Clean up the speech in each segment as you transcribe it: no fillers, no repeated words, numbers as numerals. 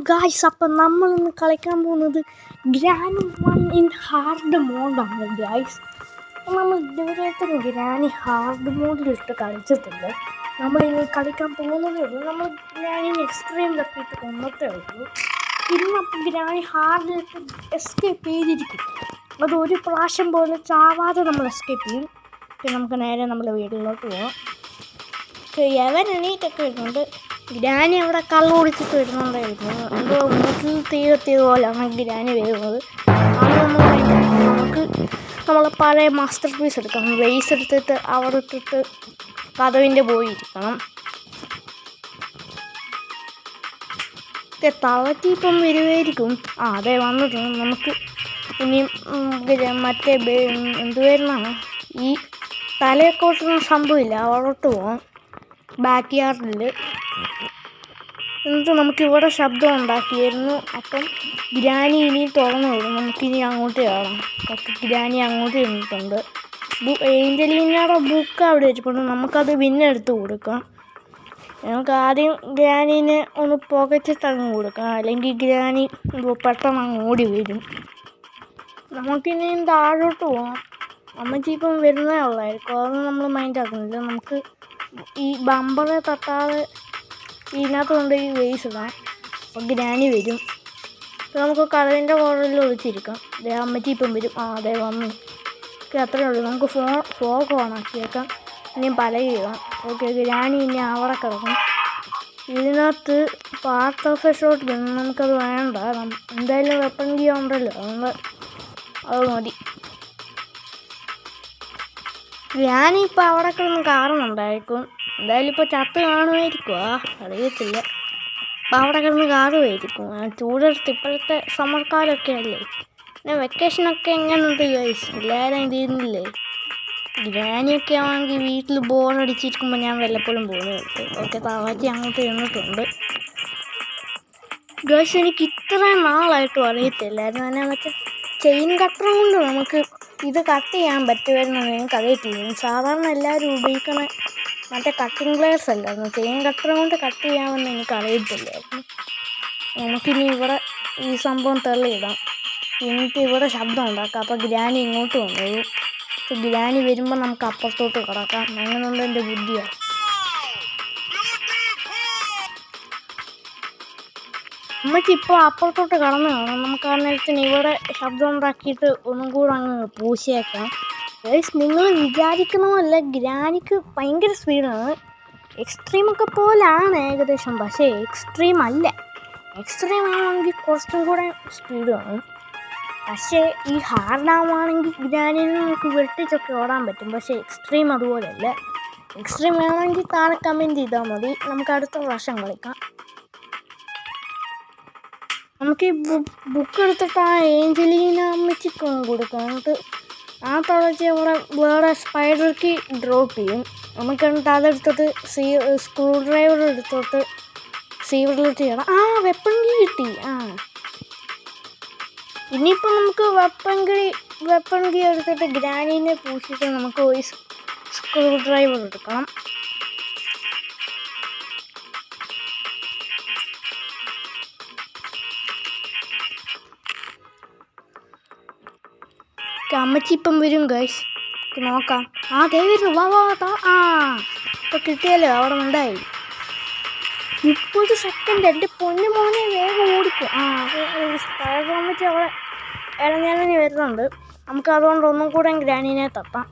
Guys, അപ്പം നമ്മളിന്ന് കളിക്കാൻ പോകുന്നത് ഗ്രാനി 1 ഇൻ ഹാർഡ് മോഡാണ് ഗായ്സ്. നമ്മൾ ഇതുവരെയായിട്ടും ഗ്രാനി ഹാർഡ് മോഡിലിട്ട് കളിച്ചിട്ടുണ്ട്. നമ്മളിനി കളിക്കാൻ പോകുന്നതേ ഉള്ളൂ. നമ്മൾ ഗ്രാനി എക്സ്ട്രീം തപ്പിയിട്ട് കൊന്നത്തേ ഉള്ളൂ. ഇന്നപ്പം ഗ്രാനി ഹാർഡിലിട്ട് എസ്കേപ്പ് ചെയ്തിരിക്കും. അത് ഒരു പ്രാവശ്യം പോലെ ചാവാതെ നമ്മൾ എസ്കേപ്പ് ചെയ്യും. പിന്നെ നമുക്ക് നേരെ നമ്മുടെ വീട്ടിലോട്ട് പോകാം. എവൻ എണീറ്റൊക്കെ വരുന്നുണ്ട്. ഗ്രാനി അവിടെ കള്ള് കുടിച്ചിട്ട് വരുന്നുണ്ടായിരുന്നു. എന്തോ വീട്ടിൽ തീ കത്തിയത് പോലെയാണ് ഗ്രാനി വരുന്നത്. അത് നമുക്ക് നമ്മളെ പഴയ മാസ്റ്റർ പീസ് എടുക്കണം. വെയ്സ് എടുത്തിട്ട് അവിടെ ഇട്ടിട്ട് കഥവിൻ്റെ പോയിരിക്കണം. തളറ്റി ഇപ്പം വരുമായിരിക്കും. അതെ വന്നിട്ടുണ്ട്. നമുക്ക് ഇനിയും മറ്റേ എന്തുവരുന്നാണ് ഈ തലയെക്കോട്ടുന്ന സംഭവമില്ല, അവിടോട്ട് പോകാം. ബാക്ക് യാർഡിൽ എന്നിട്ട് നമുക്കിവിടെ ശബ്ദം ഉണ്ടാക്കിയായിരുന്നു. അപ്പം ഗ്രാനി ഇനി തുറന്നു വിടും. നമുക്കിനി അങ്ങോട്ട് കയറാം. ഓക്കെ, ഗ്രാനി അങ്ങോട്ട് ചെന്നിട്ടുണ്ട്. ഏഞ്ചലീനയുടെ ബുക്ക് അവിടെ വെച്ചിട്ടുണ്ട്. നമുക്കത് പിന്നെ എടുത്ത് കൊടുക്കാം. നമുക്ക് ആദ്യം ഗ്രാനീനെ ഒന്ന് പുകച്ചിട്ടങ്ങ് കൊടുക്കാം, അല്ലെങ്കിൽ ഗ്രാനി പെട്ടെന്ന് അങ്ങ് ഓടി വരും. നമുക്കിനി താഴോട്ട് പോകാം. അമ്മച്ചി ഇപ്പം വരുന്നേ ഉള്ളായിരിക്കും. അതൊന്നും നമ്മൾ മൈൻഡ് ആക്കുന്നില്ല. നമുക്ക് ഈ ബമ്പറെ തട്ടാതെ ഇതിനകത്ത് കൊണ്ട് ഈ വേസ് ഇടാം. അപ്പോൾ ഗ്രാനി വരും. അപ്പോൾ നമുക്ക് കടലിൻ്റെ കോറിൽ ഒളിച്ചിരിക്കാം. അതേ അമ്മച്ചി ഇപ്പം വരും. അതെ വന്നു. ഓക്കെ, അത്രയേ ഉള്ളൂ. നമുക്ക് ഫോഗ് ഓണാക്കിയേക്കാം. ഇനിയും പലയിടാം. ഓക്കെ, ഗ്രാനി ഇനി അവിടെ കിടക്കും. ഇതിനകത്ത് part of A shot gun നമുക്കത് വേണ്ട. എന്തായാലും വെപ്പൺ ഗിയർ ഉണ്ടല്ലോ, അതുകൊണ്ട് അത് മതി. ഞാനിപ്പോൾ അവിടെ കിടന്ന് കാണുന്നുണ്ടായിരിക്കും. എന്തായാലും ഇപ്പോൾ ചത്ത് കാണുമായിരിക്കും. അറിയത്തില്ല. അപ്പം അവിടെ കിടന്ന് കാണുമായിരിക്കും. ചൂടെടുത്ത് ഇപ്പോഴത്തെ സമ്മർക്കാലമൊക്കെ അല്ലേ. പിന്നെ വെക്കേഷനൊക്കെ എങ്ങനെയുണ്ട് ഗൈസ്? എല്ലാവരും തീരുന്നില്ലേ? ഗ്രാനിയൊക്കെ ആണെങ്കിൽ വീട്ടിൽ ബോറടിച്ചിരിക്കുമ്പോൾ ഞാൻ വല്ലപ്പോഴും പോകുന്നത്. ഓക്കെ, തളച്ചി അങ്ങോട്ട് ചെന്നിട്ടുണ്ട്. ഗൈസ്, എനിക്ക് ഇത്രയും നാളായിട്ടും അറിയത്തില്ലായിരുന്നു. എന്നെ മറ്റേ ചെയിൻ കട്ടർ കൊണ്ട് നമുക്ക് ഇത് കട്ട് ചെയ്യാൻ പറ്റുമായിരുന്നു. എനിക്ക് അറിയത്തില്ല. സാധാരണ എല്ലാവരും ഉപയോഗിക്കണ മറ്റേ കട്ടിങ് പ്ലെയേഴ്സ് അല്ലായിരുന്നു. ചെയിൻ കട്ടർ കൊണ്ട് കട്ട് ചെയ്യാമെന്ന് എനിക്ക് അറിയത്തില്ലായിരുന്നു. നമുക്കിനി ഇവിടെ ഈ സംഭവം തള്ളിയിടാം. എന്നിട്ട് ഇവിടെ ശബ്ദം ഉണ്ടാക്കാം. അപ്പോൾ ഗ്രാനി ഇങ്ങോട്ട് വന്നോളൂ. ഗ്രാനി വരുമ്പോൾ നമുക്ക് അപ്പുറത്തോട്ട് കിടക്കാം. അങ്ങനെയുള്ള എൻ്റെ ബുദ്ധിയാണ്. നമുക്കിപ്പോൾ അപ്പുറത്തോട്ട് കടന്നു കാണാം. നമുക്ക് ആ നേരത്തിന് ഇവിടെ ശബ്ദം ഉണ്ടാക്കിയിട്ട് ഒന്നും കൂടെ അങ്ങ് പൂശിയേക്കാം. ഗൈസ്, നിങ്ങൾ വിചാരിക്കണമല്ല, ഗ്രാനിക്ക് ഭയങ്കര സ്പീഡാണ്. എക്സ്ട്രീമൊക്കെ പോലാണ് ഏകദേശം, പക്ഷേ എക്സ്ട്രീം അല്ല. എക്സ്ട്രീം ആണെങ്കിൽ കുറച്ചും കൂടെ സ്പീഡാണ്. പക്ഷേ ഈ ഹാർഡാവുകയാണെങ്കിൽ ഗ്രാനിനെ നമുക്ക് വെട്ടിച്ചൊക്കെ ഓടാൻ പറ്റും. പക്ഷേ എക്സ്ട്രീം അതുപോലെയല്ല. എക്സ്ട്രീം വേണമെങ്കിൽ താഴെ കമൻറ്റ് ചെയ്താൽ മതി. നമുക്ക് അടുത്ത പ്രാവശ്യം കളിക്കാം. നമുക്ക് ഈ ബുക്ക് എടുത്തിട്ട് ആ ഏഞ്ചലീന അമ്മച്ചിക്ക് കൊടുക്കാം. എന്നിട്ട് ആ തളച്ച് അവിടെ വേറെ സ്പൈഡർക്ക് ഡ്രോപ്പ് ചെയ്യും. നമുക്ക് എന്നിട്ട് അതെടുത്തിട്ട് സ്ക്രൂ ഡ്രൈവർ എടുത്തിട്ട് സീവറിലോട്ട് ചെയ്യണം. വെപ്പൺ കീ കിട്ടി. ഇനിയിപ്പോൾ നമുക്ക് വെപ്പൺ കീ എടുത്തിട്ട് ഗ്രാനീനെ പൂശിയിട്ട് നമുക്ക് ഒരു സ്ക്രൂ ഡ്രൈവർ എടുക്കണം. അമ്മച്ചി ഇപ്പം വരും ഗൈസ്, നോക്കാം. ദേ വരുന്നു. വാ ഇപ്പം കിട്ടിയല്ലോ. അവിടെ ഉണ്ടായി 30 സെക്കൻഡ്. എൻ്റെ പൊന്നു മോനെ, വേഗം ഓടിക്കും. സ്പൈഡർ അമ്മച്ചി അവിടെ ഇടഞ്ഞിറങ്ങി വരുന്നുണ്ട്. നമുക്ക് അതുകൊണ്ട് ഒന്നും കൂടെ ഗ്രാനീനെ തപ്പാം.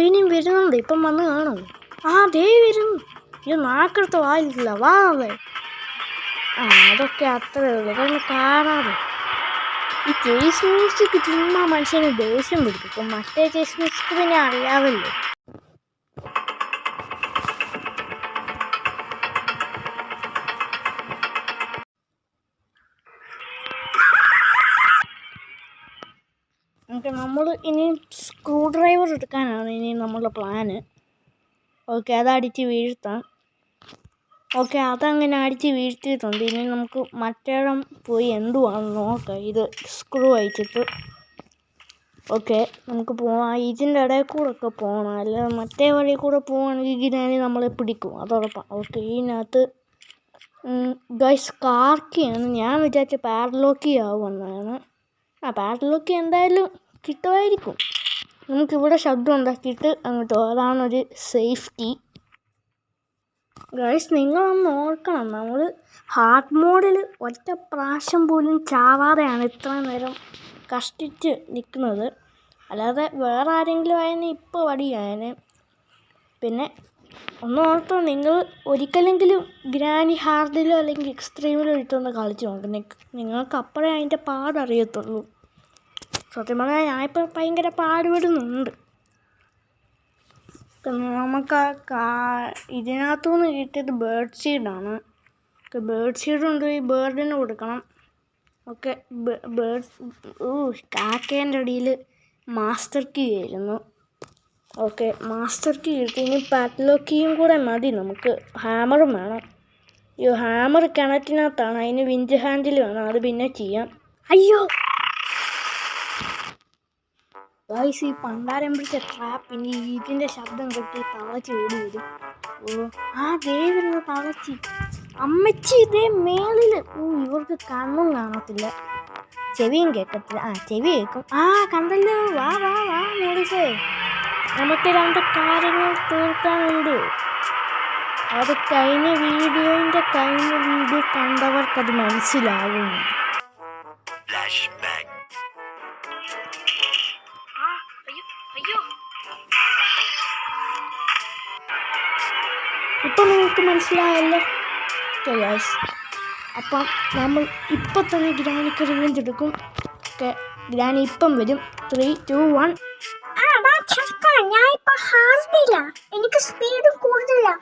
ഇനിയും വരുന്നുണ്ട്. ഇപ്പം വന്ന് കാണും. ദേ വരുന്നു. ഇത് നാക്കെടുത്ത് വായില്ല. വാവേ അതൊക്കെ അത്രയേ ഉള്ളൂ. കാരണം കാണാതെ ഈ ചേസ് മ്യൂസിക് ചുമ്മാ മനുഷ്യന് ദേഷ്യം പിടിപ്പിക്കും. മറ്റേ ചേസ് മ്യൂസിക് പിന്നെ അറിയാമല്ലോ. നമ്മൾ ഇനി സ്ക്രൂ ഡ്രൈവർ എടുക്കാനാണ് ഇനി നമ്മളുടെ പ്ലാന്. ഓക്കെ, അതടിച്ച് വീഴ്ത്താം. ഓക്കെ, അതങ്ങനെ അടിച്ച് വീഴ്ത്തിയിട്ടുണ്ട്. ഇനി നമുക്ക് മറ്റേടം പോയി എന്തുവാണെന്ന് നോക്കാം. ഇത് സ്ക്രൂ അയച്ചിട്ട് ഓക്കെ നമുക്ക് പോവാം. ഇതിൻ്റെ ഇടയിൽ കൂടെ ഒക്കെ പോകണം. അല്ലാതെ മറ്റേ വഴി കൂടെ പോവുകയാണെങ്കിൽ ഗ്രാനി നമ്മളെ പിടിക്കും, അത് ഉറപ്പാണ്. ഓക്കെ, ഇതിനകത്ത് ഗൈസ് കാർക്കിയാണ്. ഞാൻ വിചാരിച്ച പാഡ്ലോക്കി ആവുമെന്നാണ്. പാഡ്ലോക്കി എന്തായാലും കിട്ടുമായിരിക്കും. നമുക്കിവിടെ ശബ്ദം ഉണ്ടാക്കിയിട്ട് അങ്ങോട്ട് അതാണൊരു സേഫ്റ്റി. ഗൈസ് നിങ്ങളൊന്ന് ഓർക്കണം, നമ്മൾ ഹാർഡ് മോഡിൽ ഒറ്റ പ്രാവശ്യം പോലും ചാവാതെയാണ് ഇത്ര നേരം കഷ്ടിച്ച് നിൽക്കുന്നത്. അല്ലാതെ വേറെ ആരെങ്കിലും ആയതിന് ഇപ്പോൾ വടിയായതിന്. പിന്നെ ഒന്ന് ഓർത്തോ, നിങ്ങൾ ഒരിക്കലെങ്കിലും ഗ്രാനി ഹാർഡിലോ അല്ലെങ്കിൽ എക്സ്ട്രീമിലോ ഇട്ടൊന്ന് കളിച്ച് നോക്കും. നിങ്ങൾക്ക് അപ്പോഴേ അതിൻ്റെ പാടറിയത്തുള്ളൂ. സത്യം പറഞ്ഞാൽ ഞാനിപ്പോൾ ഭയങ്കര പാടുപെടുന്നുണ്ട്. നമുക്ക് ഇതിനകത്തുനിന്ന് കിട്ടിയത് ബേർഡ് സീഡാണ്. ബേർഡ് സീഡ് കൊണ്ടുപോയി ബേർഡിന് കൊടുക്കണം. ഓക്കെ, കാക്കേൻ്റെ അടിയിൽ മാസ്റ്റർ കീ ആയിരുന്നു. ഓക്കെ, മാസ്റ്റർ കീ കിട്ടി. ഇനി പാഡ്ലോക്കിയും കൂടെ മതി നമുക്ക്. ഹാമറും വേണം. അയ്യോ, ഹാമർ കിണറ്റിനകത്താണ്, അതിന് വിഞ്ച് ഹാൻഡിൽ വേണം. അത് പിന്നെ ചെയ്യാം. അയ്യോ ഗൈസ്, ഈ പണ്ടാരം പിടിച്ച ട്രാപ്പിന് ഇതിൻ്റെ ശബ്ദം കേട്ട് തളച്ച് ഓടി വരും. ദേവിരുന്ന് തളച്ചി അമ്മച്ചി ഇതേ മേളിൽ. ഇവർക്ക് കണ്ണും കാണത്തില്ല, ചെവിയും കേൾക്കത്തില്ല. ചെവി കേൾക്കും. കണ്ടല്ലോ, വാ വാ വാ മോളിസേ, നമുക്ക് 2 കാര്യങ്ങൾ തീർക്കാനുണ്ട്. അത് കഴിഞ്ഞ വീഡിയോ കണ്ടവർക്കത് മനസ്സിലാവും. ഇപ്പം നിങ്ങൾക്ക് മനസ്സിലായല്ലോ. ഗൈസ്, അപ്പം നമ്മൾ ഇപ്പം തന്നെ ഗ്രാനിക്ക് റിവെഞ്ച് എടുക്കും. ഓക്കെ, ഗ്രാനി ഇപ്പം വരും. 3, 2, 1. എനിക്ക് സ്പീഡ് കൂടുതലാ.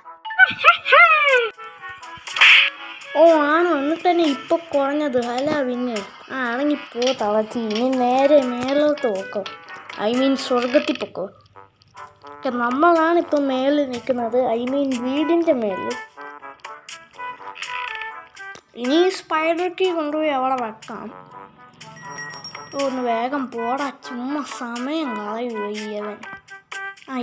ആണോ? എന്നിട്ട് തന്നെ ഇപ്പൊ കുറഞ്ഞത്. അല്ല പിന്നെ ആണെങ്കിപ്പോ തളച്ചി. ഇനി നേരെ മേലോട്ട് പോക്കോ, സ്വർഗത്തിൽ പൊക്കോ. നമ്മളാണ് ഇപ്പം മേളിൽ നിൽക്കുന്നത്, വീടിൻ്റെ മേളിൽ. ഇനി സ്പൈഡർ കീ കൊണ്ടുപോയി അവിടെ വെക്കാം. ഒന്ന് വേഗം പോടാ, ചുമ്മാ സമയം കളയുവൻ.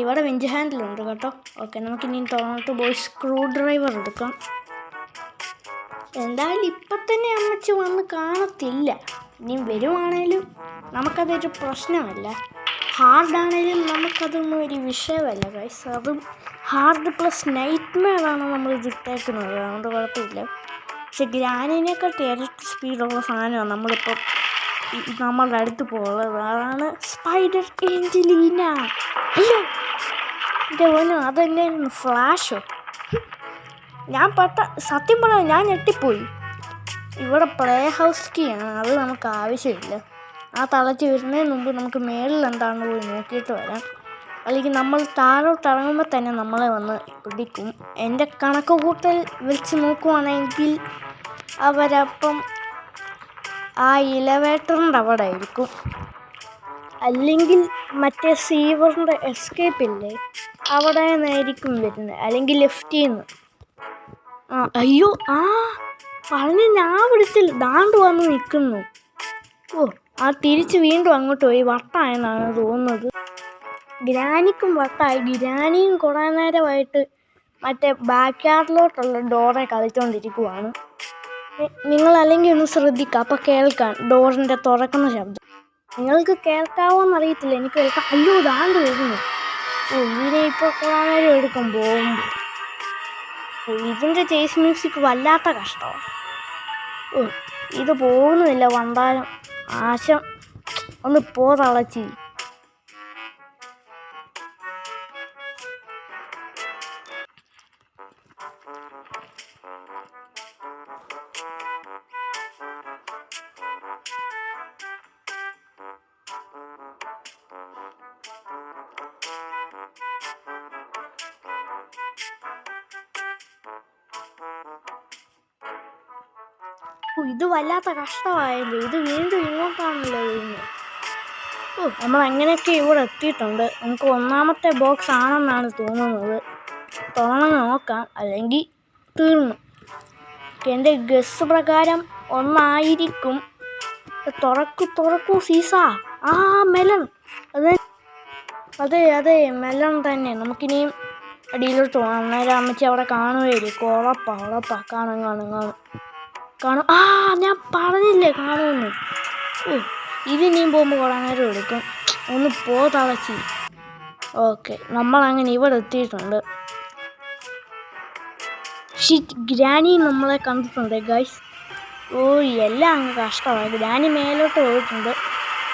ഇവിടെ വിഞ്ച് ഹാൻഡിലുണ്ട് കേട്ടോ. ഓക്കെ, നമുക്കിനി തുറന്നിട്ട് പോയി സ്ക്രൂ ഡ്രൈവർ എടുക്കാം. എന്തായാലും ഇപ്പം തന്നെ അമ്മച്ചി വന്ന് കാണത്തില്ല. ഇനി വരുവാണേലും നമുക്കതൊരു പ്രശ്നമല്ല. ഹാർഡാണേലും നമുക്കതൊന്നും ഒരു വിഷയമല്ല ഗൈസ്. അതും ഹാർഡ് പ്ലസ് നൈറ്റ് മെയറാണ് നമ്മൾ ഇട്ടേക്കുന്നത്, അതുകൊണ്ട് കുഴപ്പമില്ല. പക്ഷെ ഗ്രാനിനെക്കാട്ടി ഇരട്ടി സ്പീഡുള്ള സാധനമാണ് നമ്മളിപ്പം നമ്മളുടെ അടുത്ത് പോകുന്നത്. അതാണ് സ്പൈഡർ ഏഞ്ചലീന. അയ്യോ എൻ്റെ മോനോ, അതെന്നായിരുന്നു ഫ്ലാഷോ? സത്യം പറയാം, ഞാൻ ഞെട്ടിപ്പോയി. ഇവിടെ പ്ലേ ഹൗസ് കീ ആണ്, അത് നമുക്ക് ആവശ്യമില്ല. തളച്ച് വരുന്നതിന് മുമ്പ് നമുക്ക് മേളിൽ എന്താണെന്ന് പോയി നോക്കിയിട്ട് വരാം. അല്ലെങ്കിൽ നമ്മൾ താഴോട്ട് ഇറങ്ങുമ്പോൾ തന്നെ നമ്മളെ വന്ന് പിടിക്കും. എൻ്റെ കണക്ക് കൂട്ടൽ വെച്ച് നോക്കുവാണെങ്കിൽ അവരപ്പം ഇലവേറ്ററിൻ്റെ അവിടെ ആയിരിക്കും. അല്ലെങ്കിൽ മറ്റേ സീവറിൻ്റെ എസ്കേപ്പ് ഇല്ലേ, അവിടെ നിന്നായിരിക്കും വരുന്നത്. അല്ലെങ്കിൽ ലെഫ്റ്റിൽ നിന്ന്. അയ്യോ പറഞ്ഞ് ഞാൻ വിളിച്ചില്ല, ദാണ്ട് വന്ന് നിൽക്കുന്നു. തിരിച്ച് വീണ്ടും അങ്ങോട്ട് പോയി. വട്ടായെന്നാണ് തോന്നുന്നത്. ഗ്രാനിക്കും വട്ടായി. ഗ്രാനിയും കുറേ നേരമായിട്ട് മറ്റേ ബാക്ക് യാർഡിലോട്ടുള്ള ഡോറെ കളിച്ചുകൊണ്ടിരിക്കുവാണ്. നിങ്ങൾ അല്ലെങ്കിൽ ഒന്ന് ശ്രദ്ധിക്കുക, അപ്പോൾ കേൾക്കാൻ ഡോറിൻ്റെ തുറക്കുന്ന ശബ്ദം. നിങ്ങൾക്ക് കേൾക്കാവോ എന്നറിയത്തില്ല, എനിക്ക് കേൾക്കാം. അയ്യോ ദാണ്ട് വരുന്നു. ഇതിനെ ഇപ്പോൾ കുറേ നേരം എടുക്കും പോകുമ്പോൾ. ഇതിൻ്റെ ചേസ് മ്യൂസിക് വല്ലാത്ത കഷ്ടമാണ്. ഇത് പോകുന്നില്ല വണ്ടാരം. ആശം ഒന്ന് തളച്ചി. ഇത് വല്ലാത്ത കഷ്ടമായല്ലോ. ഇത് വീണ്ടും ഇങ്ങോട്ടാണല്ലോ വരുന്നത്. നമ്മൾ അങ്ങനെയൊക്കെ ഇവിടെ എത്തിയിട്ടുണ്ട്. നമുക്ക് 1ാമത്തെ ബോക്സ് ആണെന്നാണ് തോന്നുന്നത്. തുറന്ന് നോക്കാം, അല്ലെങ്കിൽ തീർന്നു. എൻ്റെ ഗസ് പ്രകാരം 1 തുറക്കൂ സീസ. മെലൺ. അതെ മെലൺ തന്നെ. നമുക്കിനിയും അടിയിലോട്ട് പോകണം. അന്നേരം അമ്മച്ചി അവിടെ കാണുമായിരിക്കും. ഉറപ്പാ കാണും. ആ ഞാൻ പറഞ്ഞില്ലേ കാണുമെന്ന്. ഇതിനിയും പോകുമ്പോൾ കുറേ നേരം എടുക്കും. ഒന്ന് തളച്ചി. ഓക്കെ, നമ്മളങ്ങനെ ഇവിടെ എത്തിയിട്ടുണ്ട്. ഗ്രാനി നമ്മളെ കണ്ടിട്ടുണ്ട് ഗൈസ്. എല്ലാം അങ്ങ് കഷ്ടമാണ്. ഗ്രാനി മേലോട്ട് പോയിട്ടുണ്ട്.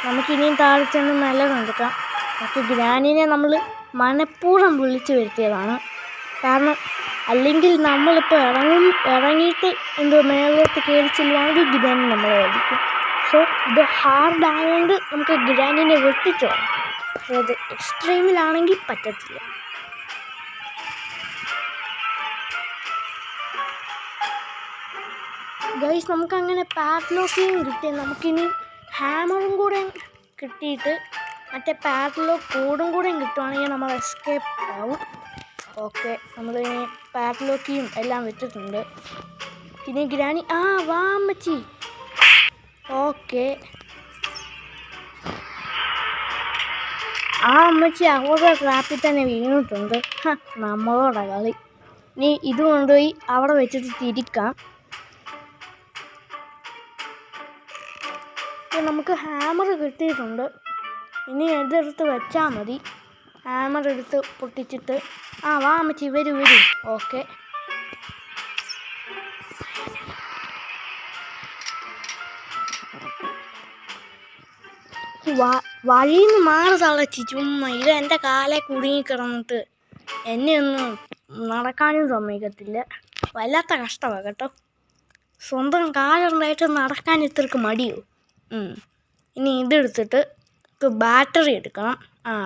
നമുക്കിനിയും താഴെ ചെന്ന് നല്ലതെടുക്കാം. പക്ഷെ ഗ്രാനിനെ നമ്മൾ മനഃപൂർവ്വം വിളിച്ചു വരുത്തിയതാണ്. കാരണം അല്ലെങ്കിൽ നമ്മളിപ്പോൾ ഇറങ്ങിയിട്ട് മേലോട്ട് കയറി ചെല്ലുവാണെങ്കിൽ ഗ്രാനി നമ്മളെ ഓടിക്കും. സോ ഇത് ഹാർഡായതുകൊണ്ട് നമുക്ക് ഗ്രാനിനെ വെട്ടിച്ചോ. പക്ഷെ അത് എക്സ്ട്രീമിലാണെങ്കിൽ പറ്റത്തില്ല. ഗൈസ് നമുക്കങ്ങനെ പാഡ്ലോക്കിയും കിട്ടി. നമുക്കിനി ഹാമറും കൂടെ കിട്ടിയിട്ട് മറ്റേ പാഡ്ലോക്ക് കോഡും കൂടെ കിട്ടുവാണെങ്കിൽ നമ്മൾ എസ്കേപ്പ് ആവും. ഓക്കെ, നമ്മളിനി പാഡ്ലോക്കിയും എല്ലാം വെച്ചിട്ടുണ്ട്. പിന്നെ ഗ്രാനി വാ അമ്മച്ചി. ഓക്കെ, അമ്മച്ചി അവരുടെ ട്രാപ്പിൽ തന്നെ വീണിട്ടുണ്ട്. നമ്മളോടാ കളി. ഇനി ഇത് കൊണ്ടുപോയി അവിടെ വെച്ചിട്ട് തിരിക്കാം. നമുക്ക് ഹാമർ കിട്ടിയിട്ടുണ്ട്. ഇനി ഇതെടുത്ത് വെച്ചാൽ മതി. ഹാമർ എടുത്ത് പൊട്ടിച്ചിട്ട് വാ അമ്മച്ചി വരൂ. ഓക്കെ, വഴിയിൽ നിന്ന് മാറി തളച്ചി. ചുമ്മാ ഇത് എൻ്റെ കാലെ കുടുങ്ങിക്കിടന്നിട്ട് എന്നെ ഒന്നും നടക്കാനും സമ്മതിക്കത്തില്ല. വല്ലാത്ത കഷ്ടമാണ് കേട്ടോ. സ്വന്തം കാലുണ്ടായിട്ട് നടക്കാൻ ഇത്രക്ക് മടിയോ. ഇനി ഇതെടുത്തിട്ട് ബാറ്ററി എടുക്കണം.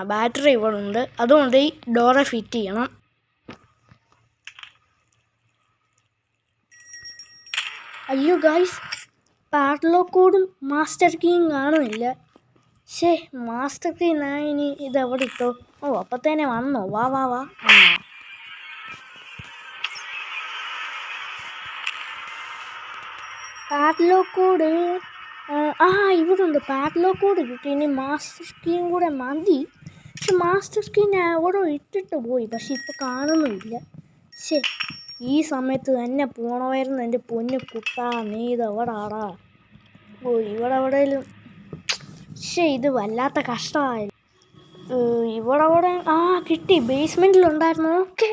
ബാറ്ററി ഇവിടെ ഉണ്ട്. അതുകൊണ്ട് ഈ ഡോറെ ഫിറ്റ് ചെയ്യണം. അയ്യോ ഗൈസ്, പാഡ്ലോക്ക് കോഡും മാസ്റ്റർ കീയും കാണുന്നില്ല. മാസ്റ്റർ കീ ഞാൻ ഇനി ഇതെവിടെ ഇട്ടോ? അപ്പത്തേനെ വന്നോ? വാ. പാഡ്ലോക്ക് കോഡ് ഇവിടെ ഉണ്ട്. പാഡ്ലോക്ക് കോഡ് കിട്ടി. ഇനി മാസ്റ്റർ കീയും കൂടെ മതി. പക്ഷെ മാസ്റ്റർ കീ ഞാൻ എവിടെ ഇട്ടിട്ട് പോയി. പക്ഷെ ഇപ്പം കാണുന്നുമില്ല. ഈ സമയത്ത് തന്നെ പോണമായിരുന്നു എൻ്റെ പൊന്നു കുട്ടാ. നീ ഇതെവിടാടാ? ഇവിടെ എവിടെയെങ്കിലും. ഇത് വല്ലാത്ത കഷ്ടമായി. ഇവിടെ കിട്ടി. ബേസ്മെൻറ്റിലുണ്ടായിരുന്നു. ഓക്കെ,